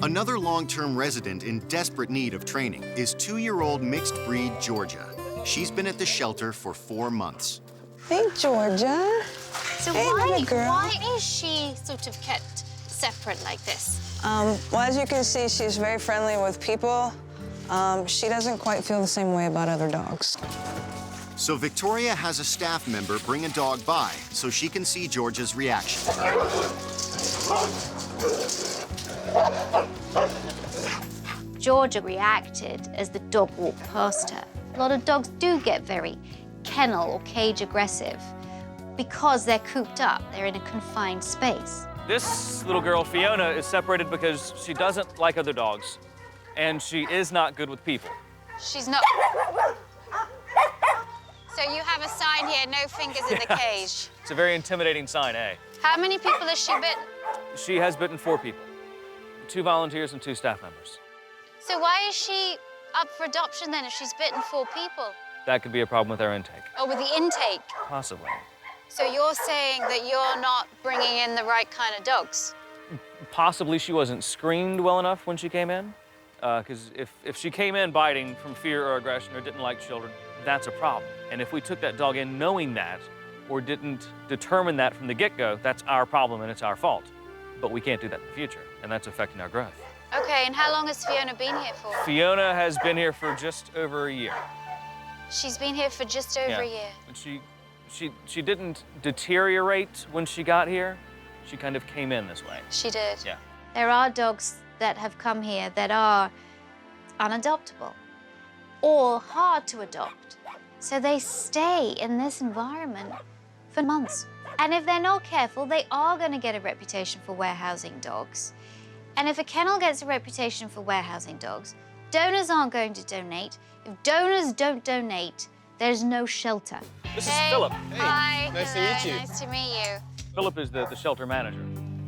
Another long-term resident in desperate need of training is 2-year-old mixed breed Georgia. She's been at the shelter for 4 months. Hey, Georgia. So hey, why is she sort of kept separate like this? Well, as you can see, she's very friendly with people. She doesn't quite feel the same way about other dogs. So Victoria has a staff member bring a dog by so she can see Georgia's reaction. Georgia reacted as the dog walked past her. A lot of dogs do get very kennel or cage aggressive because they're cooped up, they're in a confined space. This little girl, Fiona, is separated because she doesn't like other dogs, and she is not good with people. She's not... So you have a sign here, no fingers in the cage. It's a very intimidating sign, eh? How many people has she bitten? She has bitten 4 people, 2 volunteers and 2 staff members. So why is she up for adoption then if she's bitten 4 people? That could be a problem with our intake. Oh, with the intake? Possibly. So you're saying that you're not bringing in the right kind of dogs? Possibly she wasn't screened well enough when she came in. Because if she came in biting from fear or aggression or didn't like children, that's a problem. And if we took that dog in knowing that or didn't determine that from the get-go, that's our problem and it's our fault. But we can't do that in the future, and that's affecting our growth. Okay, and how long has Fiona been here for? Fiona has been here for just over a year. She's been here for just over a year. And she didn't deteriorate when she got here. She kind of came in this way. She did? Yeah. There are dogs that have come here that are unadoptable or hard to adopt. So they stay in this environment for months. And if they're not careful, they are going to get a reputation for warehousing dogs. And if a kennel gets a reputation for warehousing dogs, donors aren't going to donate. If donors don't donate, there's no shelter. This is Philip. Hey, Hi. nice to Hello, meet you. Nice to meet you. Philip is the shelter manager.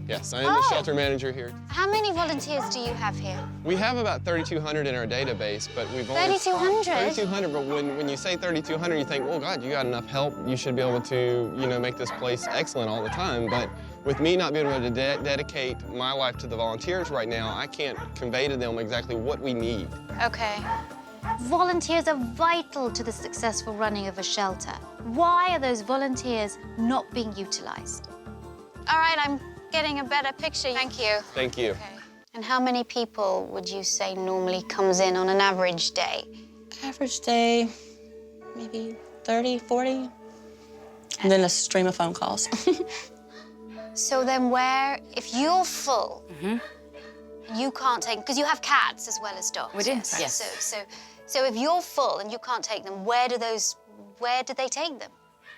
Yes, I am the shelter manager here. How many volunteers do you have here? We have about 3,200 in our database, but we've only... 3,200? 3,200, but when you say 3,200, you think, well, God, you got enough help. You should be able to, you know, make this place excellent all the time. But with me not being able to dedicate my life to the volunteers right now, I can't convey to them exactly what we need. Okay. Volunteers are vital to the successful running of a shelter. Why are those volunteers not being utilized? All right, I'm getting a better picture. Thank you. Thank you. Okay. And how many people would you say normally comes in on an average day? Average day, maybe 30, 40. And then a stream of phone calls. So then if you're full, you can't take, because you have cats as well as dogs. We do, yes. yes. So if you're full and you can't take them, where do they take them?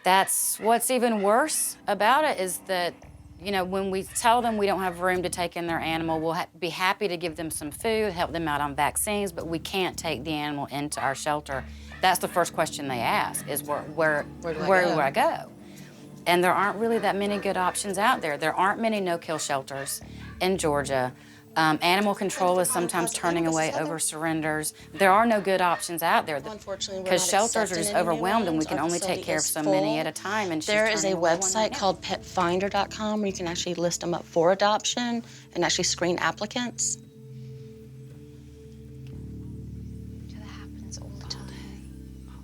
That's what's even worse about it is that, you know, when we tell them we don't have room to take in their animal, we'll be happy to give them some food, help them out on vaccines, but we can't take the animal into our shelter. That's the first question they ask is where do I go? And there aren't really that many good options out there. There aren't many no-kill shelters in Georgia. Animal control is sometimes turning away over surrenders. There are no good options out there because shelters are just overwhelmed and we can only take care of so many at a time. And there is a website called petfinder.com where you can actually list them up for adoption and actually screen applicants. So that happens all the time. All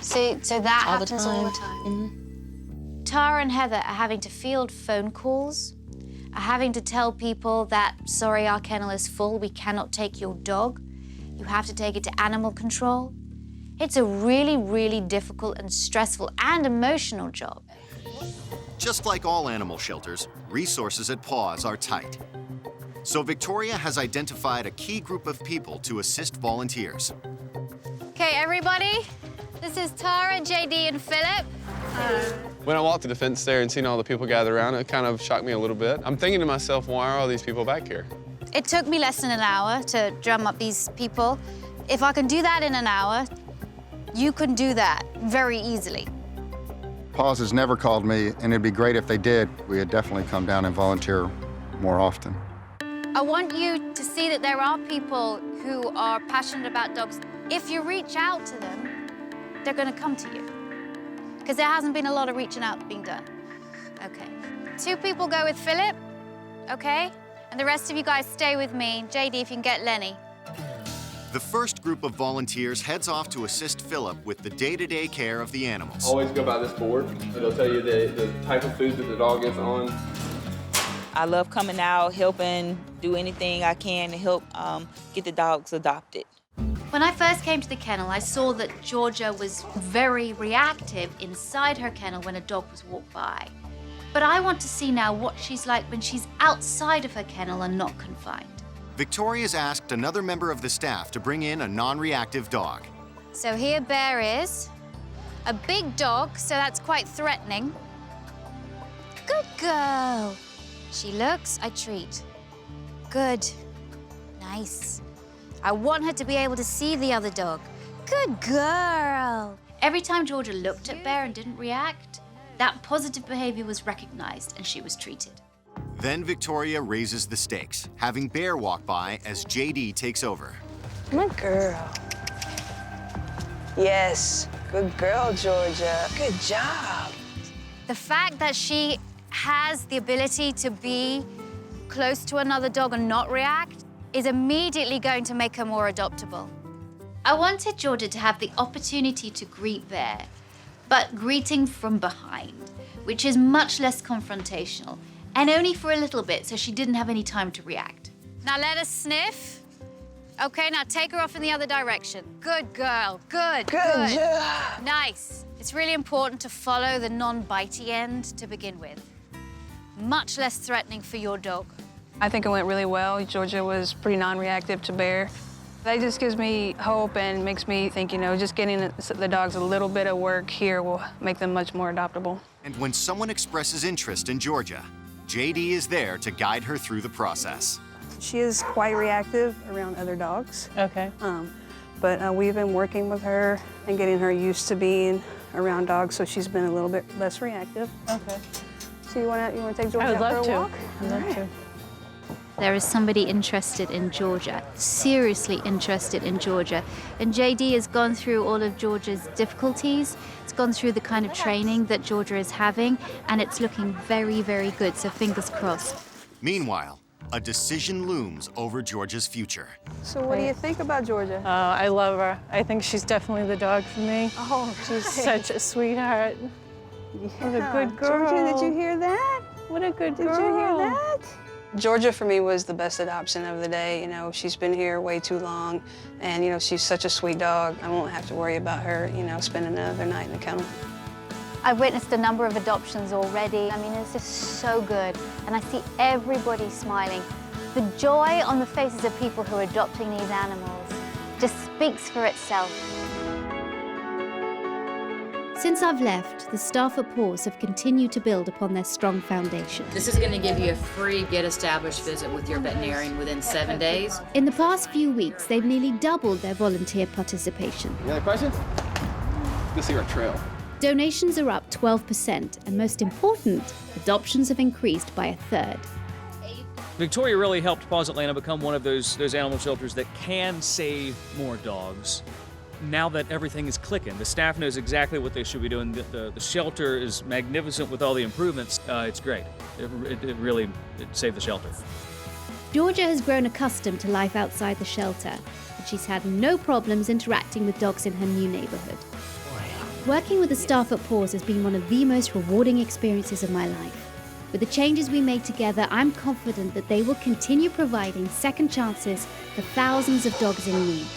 day. So that happens all the time. Mm-hmm. Tara and Heather are having to field phone calls, are having to tell people that, sorry, our kennel is full, we cannot take your dog. You have to take it to animal control. It's a really, really difficult and stressful and emotional job. Just like all animal shelters, resources at PAWS are tight. So Victoria has identified a key group of people to assist volunteers. Okay, everybody, this is Tara, JD, and Philip. When I walked to the fence there and seen all the people gathered around, it kind of shocked me a little bit. I'm thinking to myself, why are all these people back here? It took me less than an hour to drum up these people. If I can do that in an hour, you can do that very easily. PAWS has never called me, and it'd be great if they did. We'd definitely come down and volunteer more often. I want you to see that there are people who are passionate about dogs. If you reach out to them, they're going to come to you. Because there hasn't been a lot of reaching out being done. Okay. 2 people go with Philip, okay? And the rest of you guys stay with me. JD, if you can get Lenny. The first group of volunteers heads off to assist Philip with the day-to-day care of the animals. Always go by this board. It'll tell you the type of food that the dog is on. I love coming out, helping, do anything I can to help get the dogs adopted. When I first came to the kennel, I saw that Georgia was very reactive inside her kennel when a dog was walked by. But I want to see now what she's like when she's outside of her kennel and not confined. Victoria's asked another member of the staff to bring in a non-reactive dog. So here Bear is. A big dog, so that's quite threatening. Good girl. She looks, I treat. Good. Nice. I want her to be able to see the other dog. Good girl. Every time Georgia looked at Bear and didn't react, that positive behavior was recognized and she was treated. Then Victoria raises the stakes, having Bear walk by as JD takes over. Good girl. Yes, good girl, Georgia. Good job. The fact that she has the ability to be close to another dog and not react is immediately going to make her more adoptable. I wanted Georgia to have the opportunity to greet Bear, but greeting from behind, which is much less confrontational, and only for a little bit, so she didn't have any time to react. Now let us sniff. Okay, now take her off in the other direction. Good girl, good. Good job. Nice. It's really important to follow the non-bitey end to begin with. Much less threatening for your dog. I think it went really well. Georgia was pretty non-reactive to Bear. That just gives me hope and makes me think, you know, just getting the dogs a little bit of work here will make them much more adoptable. And when someone expresses interest in Georgia, JD is there to guide her through the process. She is quite reactive around other dogs. Okay. But we've been working with her and getting her used to being around dogs, so she's been a little bit less reactive. Okay. So you want to take Georgia I would out love for a to. walk? I'd love to. There is somebody interested in Georgia, seriously interested in Georgia. And JD has gone through all of Georgia's difficulties. It's gone through the kind of training that Georgia is having, and it's looking very, very good, so fingers crossed. Meanwhile, a decision looms over Georgia's future. So what do you think about Georgia? I love her. I think she's definitely the dog for me. Oh, She's such a sweetheart. What a good girl. Georgia, did you hear that? What a good girl. Did you hear that? Georgia, for me, was the best adoption of the day. You know, she's been here way too long, and, you know, she's such a sweet dog. I won't have to worry about her, you know, spending another night in the kennel. I've witnessed a number of adoptions already. I mean, it's just so good. And I see everybody smiling. The joy on the faces of people who are adopting these animals just speaks for itself. Since I've left, the staff at PAWS have continued to build upon their strong foundation. This is going to give you a free Get Established visit with your veterinarian within 7 days. In the past few weeks, they've nearly doubled their volunteer participation. Any other questions? Go see our trail. Donations are up 12%, and most important, adoptions have increased by a third. Victoria really helped PAWS Atlanta become one of those animal shelters that can save more dogs. Now that everything is clicking, the staff knows exactly what they should be doing. The shelter is magnificent with all the improvements. It's great. It really saved the shelter. Georgia has grown accustomed to life outside the shelter, and she's had no problems interacting with dogs in her new neighborhood. Working with the staff at PAWS has been one of the most rewarding experiences of my life. With the changes we made together, I'm confident that they will continue providing second chances for thousands of dogs in need.